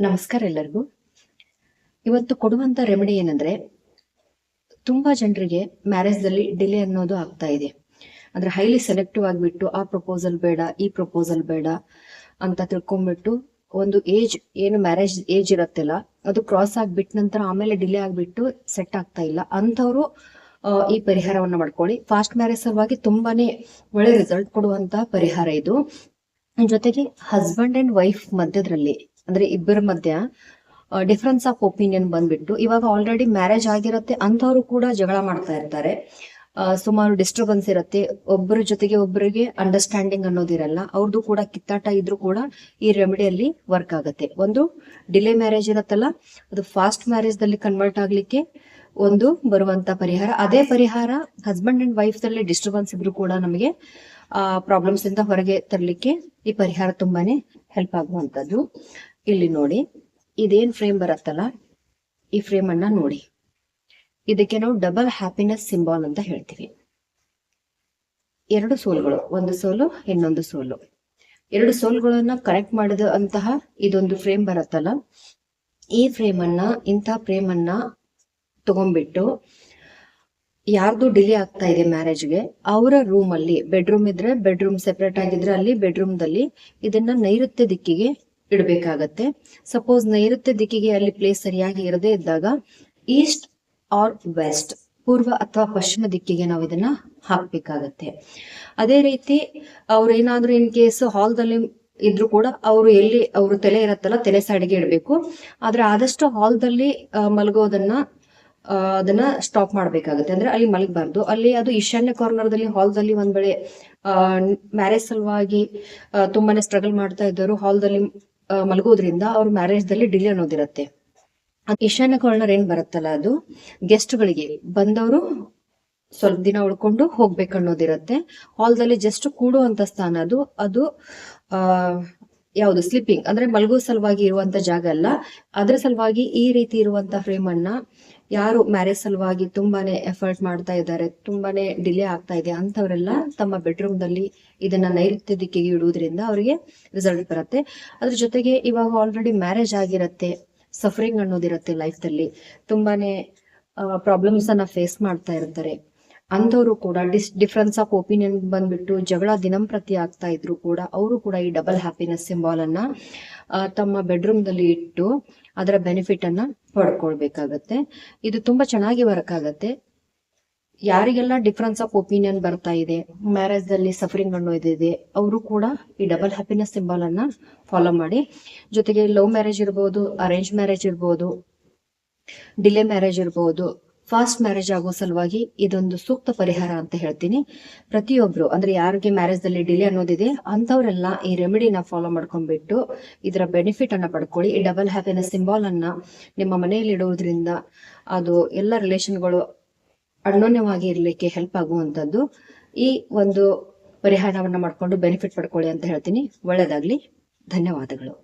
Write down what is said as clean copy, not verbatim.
ನಮಸ್ಕಾರ ಎಲ್ಲರಿಗೂ. ಇವತ್ತು ಕೊಡುವಂತ ರೆಮಿಡಿ ಏನಂದ್ರೆ, ತುಂಬಾ ಜನರಿಗೆ ಮ್ಯಾರೇಜ್ ದಲ್ಲಿ ಡಿಲೇ ಅನ್ನೋದು ಆಗ್ತಾ ಇದೆ. ಅಂದ್ರೆ ಹೈಲಿ ಸೆಲೆಕ್ಟಿವ್ ಆಗಿಬಿಟ್ಟು ಆ ಪ್ರಪೋಸಲ್ ಬೇಡ, ಈ ಪ್ರಪೋಸಲ್ ಬೇಡ ಅಂತ ತಿಳ್ಕೊಂಡ್ಬಿಟ್ಟು ಒಂದು ಏಜ್ ಏನು ಮ್ಯಾರೇಜ್ ಏಜ್ ಇರತ್ತಲ್ಲ ಅದು ಕ್ರಾಸ್ ಆಗ್ಬಿಟ್ಟು ನಂತರ ಆಮೇಲೆ ಡಿಲೇ ಆಗ್ಬಿಟ್ಟು ಸೆಟ್ ಆಗ್ತಾ ಇಲ್ಲ ಅಂತವ್ರು ಈ ಪರಿಹಾರವನ್ನ ಮಾಡ್ಕೊಳ್ಳಿ. ಫಾಸ್ಟ್ ಮ್ಯಾರೇಜ್ ಸಲುವಾಗಿ ತುಂಬಾನೇ ಒಳ್ಳೆ ರಿಸಲ್ಟ್ ಕೊಡುವಂತ ಪರಿಹಾರ ಇದು. ಜೊತೆಗೆ ಹಸ್ಬೆಂಡ್ ಅಂಡ್ ವೈಫ್ ಮಧ್ಯದಲ್ಲಿ ಅಂದ್ರೆ ಇಬ್ಬರ ಮಧ್ಯ ಡಿಫ್ರೆನ್ಸ್ ಆಫ್ ಒಪಿನಿಯನ್ ಬಂದ್ಬಿಟ್ಟು ಇವಾಗ ಆಲ್ರೆಡಿ ಮ್ಯಾರೇಜ್ ಆಗಿರತ್ತೆ ಅಂತವ್ರು ಕೂಡ ಜಗಳ ಮಾಡ್ತಾ ಇರ್ತಾರೆ. ಸುಮಾರು ಡಿಸ್ಟರ್ಬೆನ್ಸ್ ಇರುತ್ತೆ, ಒಬ್ಬರ ಜೊತೆಗೆ ಒಬ್ಬರಿಗೆ ಅಂಡರ್ಸ್ಟ್ಯಾಂಡಿಂಗ್ ಅನ್ನೋದಿರಲ್ಲ, ಅವ್ರದ್ದು ಕೂಡ ಕಿತ್ತಾಟ ಇದ್ರೂ ಕೂಡ ಈ ರೆಮಿಡಿಯಲ್ಲಿ ವರ್ಕ್ ಆಗುತ್ತೆ. ಒಂದು ಡಿಲೇ ಮ್ಯಾರೇಜ್ ಇರತ್ತಲ್ಲ ಅದು ಫಾಸ್ಟ್ ಮ್ಯಾರೇಜ್ ದಲ್ಲಿ ಕನ್ವರ್ಟ್ ಆಗ್ಲಿಕ್ಕೆ ಒಂದು ಬರುವಂತ ಪರಿಹಾರ. ಅದೇ ಪರಿಹಾರ ಹಸ್ಬೆಂಡ್ ಅಂಡ್ ವೈಫ್ ದಲ್ಲಿ ಡಿಸ್ಟರ್ಬೆನ್ಸ್ ಇದ್ರೂ ಕೂಡ ನಮಗೆ ಪ್ರಾಬ್ಲಮ್ಸ್ ಇಂದ ಹೊರಗೆ ತರಲಿಕ್ಕೆ ಈ ಪರಿಹಾರ ತುಂಬಾನೇ ಹೆಲ್ಪ್ ಆಗುವಂತದ್ದು. ಇಲ್ಲಿ ನೋಡಿ, ಇದೇನ್ ಫ್ರೇಮ್ ಬರತ್ತಲ್ಲ ಈ ಫ್ರೇಮ್ ಅನ್ನ ನೋಡಿ, ಇದಕ್ಕೆ ನಾವು ಡಬಲ್ ಹ್ಯಾಪಿನೆಸ್ ಸಿಂಬಾಲ್ ಅಂತ ಹೇಳ್ತೀವಿ. ಎರಡು ಸೋಲ್ಗಳು, ಒಂದು ಸೋಲು ಇನ್ನೊಂದು ಸೋಲು, ಎರಡು ಸೋಲ್ಗಳನ್ನ ಕನೆಕ್ಟ್ ಮಾಡಿದ ಅಂತಹ ಇದೊಂದು ಫ್ರೇಮ್ ಬರತ್ತಲ್ಲ, ಈ ಫ್ರೇಮ್ ಅನ್ನ ಇಂತಹ ಫ್ರೇಮ್ ಅನ್ನ ತಗೊಂಡ್ಬಿಟ್ಟು ಯಾರ್ದು ಡಿಲೇ ಆಗ್ತಾ ಇದೆ ಮ್ಯಾರೇಜ್ಗೆ ಅವರ ರೂಮ್ ಅಲ್ಲಿ, ಬೆಡ್ರೂಮ್ ಇದ್ರೆ ಬೆಡ್ರೂಮ್ ಸೆಪರೇಟ್ ಆಗಿದ್ರೆ ಅಲ್ಲಿ ಬೆಡ್ರೂಮ್ ದಲ್ಲಿ ಇದನ್ನ ನೈಋತ್ಯ ದಿಕ್ಕಿಗೆ ಇಡಬೇಕಾಗತ್ತೆ. ಸಪೋಸ್ ನೈಋತ್ಯ ದಿಕ್ಕಿಗೆ ಅಲ್ಲಿ ಪ್ಲೇಸ್ ಸರಿಯಾಗಿ ಇರದೇ ಇದ್ದಾಗ ಈಸ್ಟ್ ಆರ್ ವೆಸ್ಟ್, ಪೂರ್ವ ಅಥವಾ ಪಶ್ಚಿಮ ದಿಕ್ಕಿಗೆ ನಾವು ಇದನ್ನ ಹಾಕ್ಬೇಕಾಗತ್ತೆ. ಅದೇ ರೀತಿ ಅವ್ರು ಏನಾದ್ರೂ ಇನ್ ಕೇಸ್ ಹಾಲ್ದಲ್ಲಿ ಇದ್ರು ಕೂಡ ಅವರು ಎಲ್ಲಿ ಅವ್ರ ತಲೆ ಇರತ್ತಲ್ಲ ತಲೆ ಸೈಡ್ಗೆ ಇಡಬೇಕು. ಆದ್ರೆ ಆದಷ್ಟು ಹಾಲ್ದಲ್ಲಿ ಮಲಗೋದನ್ನ ಅದನ್ನ ಸ್ಟಾಪ್ ಮಾಡ್ಬೇಕಾಗತ್ತೆ. ಅಂದ್ರೆ ಅಲ್ಲಿ ಮಲಗಬಾರ್ದು. ಅಲ್ಲಿ ಅದು ಈಶಾನ್ಯ ಕಾರ್ನರ್ದಲ್ಲಿ ಹಾಲ್ದಲ್ಲಿ ಒಂದ್ ವೇಳೆ ಮ್ಯಾರೇಜ್ ಸಲುವಾಗಿ ತುಂಬಾನೇ ಸ್ಟ್ರಗಲ್ ಮಾಡ್ತಾ ಇದ್ದವರು ಹಾಲ್ದಲ್ಲಿ ಮಲಗೋದ್ರಿಂದ ಅವ್ರ ಮ್ಯಾರೇಜ್ ದಲ್ಲಿ ಡಿಲೇ ಅನ್ನೋದಿರತ್ತೆ. ಈಶಾನ್ಯ ಕಾರ್ನರ್ ಏನ್ ಬರುತ್ತಲ್ಲ ಅದು ಗೆಸ್ಟ್ ಗಳಿಗೆ ಬಂದವರು ಸ್ವಲ್ಪ ದಿನ ಉಳ್ಕೊಂಡು ಹೋಗ್ಬೇಕನ್ನೋದಿರತ್ತೆ. ಹಾಲ್ದಲ್ಲಿ ಜಸ್ಟ್ ಕೂಡುವಂತ ಸ್ಥಾನ ಅದು. ಅದು ಯಾವುದು ಸ್ಲೀಪಿಂಗ್ ಅಂದ್ರೆ ಮಲಗೋ ಸಲುವಾಗಿ ಇರುವಂತ ಜಾಗ ಅಲ್ಲ. ಅದ್ರ ಸಲುವಾಗಿ ಈ ರೀತಿ ಇರುವಂತ ಫ್ರೇಮ್ ಅನ್ನ ಯಾರು ಮ್ಯಾರೇಜ್ ಸಲುವಾಗಿ ತುಂಬಾನೇ ಎಫರ್ಟ್ ಮಾಡ್ತಾ ಇದ್ದಾರೆ, ತುಂಬಾನೇ ಡಿಲೇ ಆಗ್ತಾ ಇದೆ ಅಂತವರೆಲ್ಲ ತಮ್ಮ ಬೆಡ್ರೂಮ್ ದಲ್ಲಿ ಇದನ್ನ ನೈಋತ್ಯ ದಿಕ್ಕಿಗೆ ಇಡುವುದರಿಂದ ಅವರಿಗೆ ರಿಸಲ್ಟ್ ಬರುತ್ತೆ. ಅದ್ರ ಜೊತೆಗೆ ಇವಾಗ ಆಲ್ರೆಡಿ ಮ್ಯಾರೇಜ್ ಆಗಿರತ್ತೆ, ಸಫರಿಂಗ್ ಅನ್ನೋದಿರತ್ತೆ ಲೈಫ್ ದಲ್ಲಿ, ತುಂಬಾನೇ ಪ್ರಾಬ್ಲಮ್ಸ್ ಅನ್ನ ಫೇಸ್ ಮಾಡ್ತಾ ಇರ್ತಾರೆ ಅಂತವ್ರು ಕೂಡ ಡಿಫ್ರೆನ್ಸ್ ಆಫ್ ಒಪಿನಿಯನ್ ಬಂದ್ಬಿಟ್ಟು ಜಗಳ ದಿನಂಪ್ರತಿ ಆಗ್ತಾ ಇದ್ರು ಕೂಡ ಅವರು ಕೂಡ ಈ ಡಬಲ್ ಹ್ಯಾಪಿನೆಸ್ ಸಿಂಬಾಲ್ ಅನ್ನ ತಮ್ಮ ಬೆಡ್ರೂಮ್ ದಲ್ಲಿ ಇಟ್ಟು ಅದರ ಬೆನಿಫಿಟ್ ಅನ್ನ ಪಡ್ಕೊಳ್ಬೇಕಾಗತ್ತೆ. ಇದು ತುಂಬಾ ಚೆನ್ನಾಗಿ ವರ್ಕ್ ಆಗತ್ತೆ. ಯಾರಿಗೆಲ್ಲ ಡಿಫ್ರೆನ್ಸ್ ಆಫ್ ಒಪಿನಿಯನ್ ಬರ್ತಾ ಇದೆ, ಮ್ಯಾರೇಜ್ ದಲ್ಲಿ ಸಫರಿಂಗ್ ಅನ್ನೋದಿದೆ, ಅವರು ಕೂಡ ಈ ಡಬಲ್ ಹ್ಯಾಪಿನೆಸ್ ಸಿಂಬಾಲ್ ಅನ್ನ ಫಾಲೋ ಮಾಡಿ. ಜೊತೆಗೆ ಲವ್ ಮ್ಯಾರೇಜ್ ಇರ್ಬೋದು, ಅರೇಂಜ್ ಮ್ಯಾರೇಜ್ ಇರ್ಬೋದು, ಡಿಲೇ ಮ್ಯಾರೇಜ್ ಇರ್ಬೋದು, ಫಾಸ್ಟ್ ಮ್ಯಾರೇಜ್ ಆಗೋ ಸಲುವಾಗಿ ಇದೊಂದು ಸೂಕ್ತ ಪರಿಹಾರ ಅಂತ ಹೇಳ್ತೀನಿ. ಪ್ರತಿಯೊಬ್ರು ಅಂದ್ರೆ ಯಾರಿಗೆ ಮ್ಯಾರೇಜ್ ದಲ್ಲಿ ಡಿಲೇ ಅನ್ನೋದಿದೆ ಅಂತವರೆಲ್ಲ ಈ ರೆಮಿಡಿನ ಫಾಲೋ ಮಾಡ್ಕೊಂಡ್ಬಿಟ್ಟು ಇದರ ಬೆನಿಫಿಟ್ ಅನ್ನ ಪಡ್ಕೊಳ್ಳಿ. ಈ ಡಬಲ್ ಹ್ಯಾಪಿನೆಸ್ ಸಿಂಬಾಲ್ ಅನ್ನ ನಿಮ್ಮ ಮನೆಯಲ್ಲಿ ಇಡುವುದರಿಂದ ಅದು ಎಲ್ಲ ರಿಲೇಷನ್ಗಳು ಅನ್ಯೋನ್ಯವಾಗಿ ಇರ್ಲಿಕ್ಕೆ ಹೆಲ್ಪ್ ಆಗುವಂತದ್ದು. ಈ ಒಂದು ಪರಿಹಾರವನ್ನ ಮಾಡ್ಕೊಂಡು ಬೆನಿಫಿಟ್ ಪಡ್ಕೊಳ್ಳಿ ಅಂತ ಹೇಳ್ತೀನಿ. ಒಳ್ಳೆದಾಗ್ಲಿ. ಧನ್ಯವಾದಗಳು.